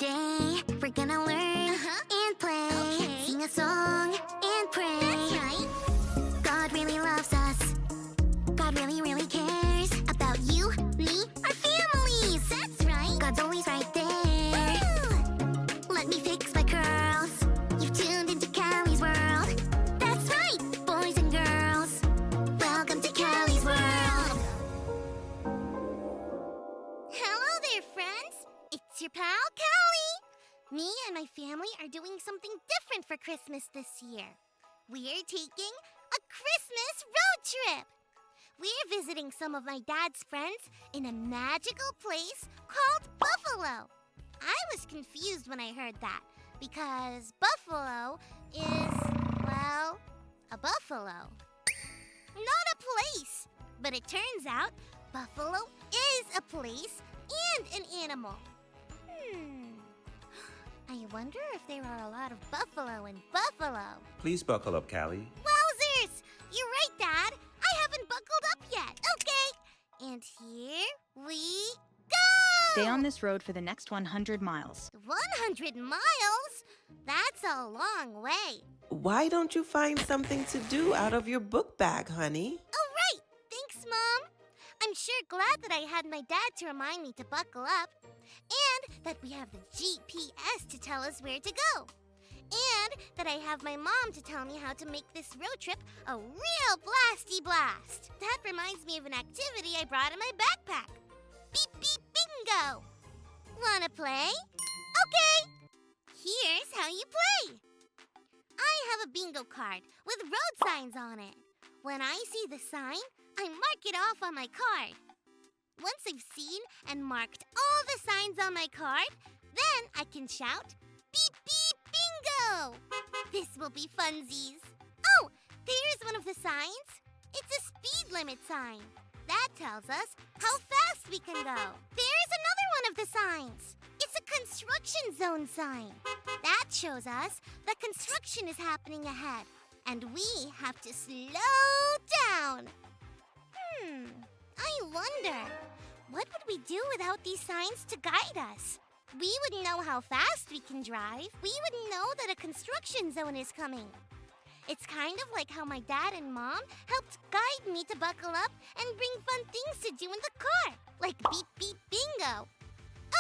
Today, we're gonna learn and play, sing a song and pray. That's right. God really loves us. God really, really cares about you, me, our families. That's right. God's always right there. Woo! Let me fix my curls. You've tuned into Callie's world. That's right, boys and girls. Welcome to Callie's world. Hello there, friends. It's your pal, Callie. Me and my family are doing something different for Christmas this year. We're taking a Christmas road trip. We're visiting some of my dad's friends in a magical place called Buffalo. I was confused when I heard that because Buffalo is, well, a buffalo. Not a place. But it turns out Buffalo is a place and an animal. I wonder if there are a lot of buffalo in Buffalo. Please buckle up, Callie. Wowzers! You're right, Dad. I haven't buckled up yet. Okay. And here we go! Stay on this road for the next 100 miles. 100 miles? That's a long way. Why don't you find something to do out of your book bag, honey? Oh, right. Thanks, Mom. I'm sure glad that I had my dad to remind me to buckle up. And that we have the GPS to tell us where to go. And that I have my mom to tell me how to make this road trip a real blasty blast. That reminds me of an activity I brought in my backpack. Beep, beep, bingo. Wanna play? Okay. Here's how you play. I have a bingo card with road signs on it. When I see the sign, I mark it off on my card. Once I've seen and marked all the signs on my card, then I can shout, beep, beep, bingo! This will be funsies. Oh, there's one of the signs. It's a speed limit sign. That tells us how fast we can go. There's another one of the signs. It's a construction zone sign. That shows us that construction is happening ahead, and we have to slow down. I wonder, what would we do without these signs to guide us? We wouldn't know how fast we can drive. We wouldn't know that a construction zone is coming. It's kind of like how my dad and mom helped guide me to buckle up and bring fun things to do in the car, like beep, beep, bingo.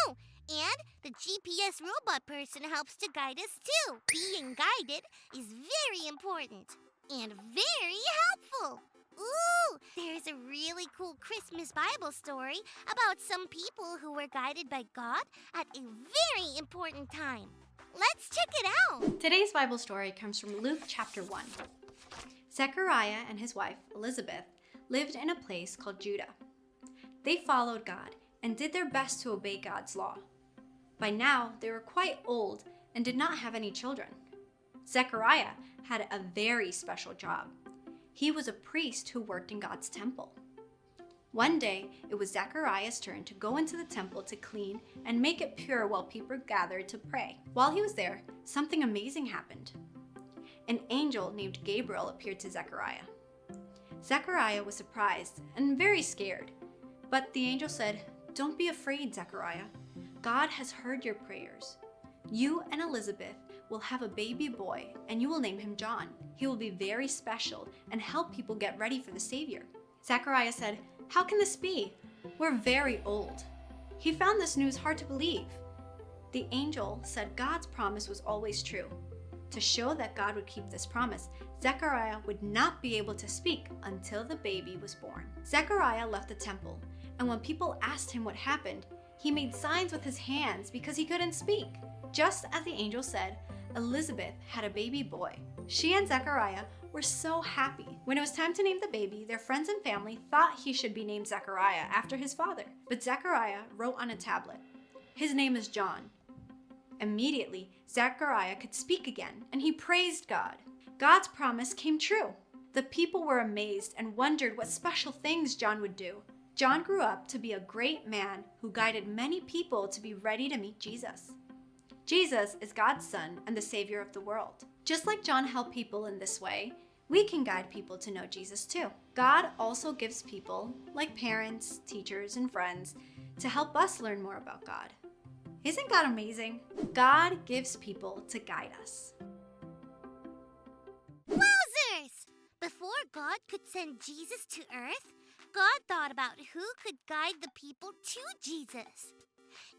Oh, and the GPS robot person helps to guide us too. Being guided is very important and very helpful. Ooh, there's a really cool Christmas Bible story about some people who were guided by God at a very important time. Let's check it out. Today's Bible story comes from Luke chapter 1. Zechariah and his wife, Elizabeth, lived in a place called Judah. They followed God and did their best to obey God's law. By now, they were quite old and did not have any children. Zechariah had a very special job. He was a priest who worked in God's temple. One day, it was Zechariah's turn to go into the temple to clean and make it pure while people gathered to pray. While he was there, something amazing happened. An angel named Gabriel appeared to Zechariah. Zechariah was surprised and very scared, but the angel said, "Don't be afraid, Zechariah. God has heard your prayers. You and Elizabeth will have a baby boy, and you will name him John. He will be very special and help people get ready for the Savior." Zechariah said, "How can this be? We're very old." He found this news hard to believe. The angel said God's promise was always true. To show that God would keep this promise, Zechariah would not be able to speak until the baby was born. Zechariah left the temple, and when people asked him what happened, he made signs with his hands because he couldn't speak. Just as the angel said, Elizabeth had a baby boy. She and Zechariah were so happy. When it was time to name the baby, their friends and family thought he should be named Zechariah after his father. But Zechariah wrote on a tablet, "His name is John." Immediately, Zechariah could speak again, and he praised God. God's promise came true. The people were amazed and wondered what special things John would do. John grew up to be a great man who guided many people to be ready to meet Jesus. Jesus is God's son and the Savior of the world. Just like John helped people in this way, we can guide people to know Jesus too. God also gives people, like parents, teachers, and friends, to help us learn more about God. Isn't God amazing? God gives people to guide us. Wowzers! Before God could send Jesus to earth, God thought about who could guide the people to Jesus.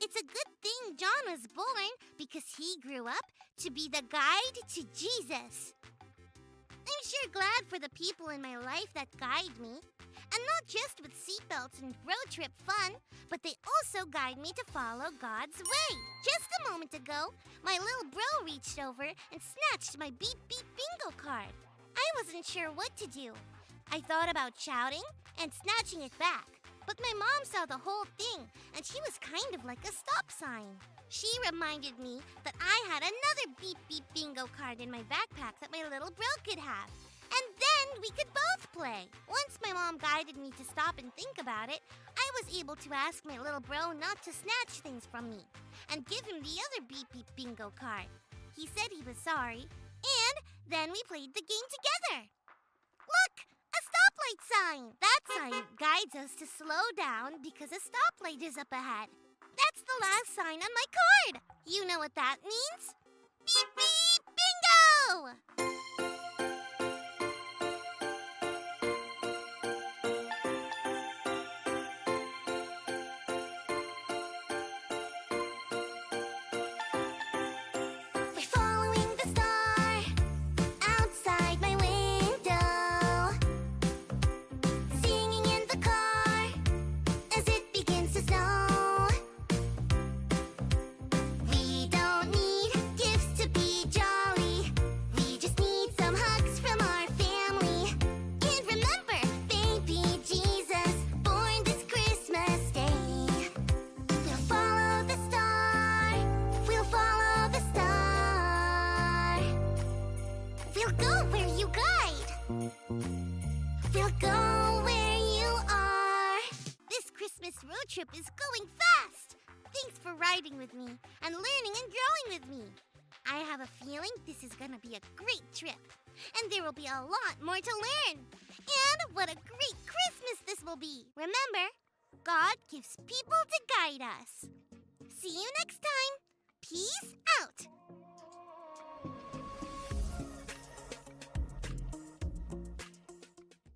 It's a good thing John was born because he grew up to be the guide to Jesus. I'm sure glad for the people in my life that guide me. And not just with seatbelts and road trip fun, but they also guide me to follow God's way. Just a moment ago, my little bro reached over and snatched my beep beep bingo card. I wasn't sure what to do. I thought about shouting and snatching it back, but my mom saw the whole thing, and she was kind of like a stop sign. She reminded me that I had another beep beep bingo card in my backpack that my little bro could have. And then we could both play. Once my mom guided me to stop and think about it, I was able to ask my little bro not to snatch things from me and give him the other beep beep bingo card. He said he was sorry, and then we played the game together. Look! A stoplight sign! That sign guides us to slow down because a stoplight is up ahead. That's the last sign on my card. You know what that means? Beep beep bingo! We'll go where you guide. We'll go where you are. This Christmas road trip is going fast. Thanks for riding with me and learning and growing with me. I have a feeling this is gonna be a great trip. And there will be a lot more to learn. And what a great Christmas this will be. Remember, God gives people to guide us. See you next time. Peace out.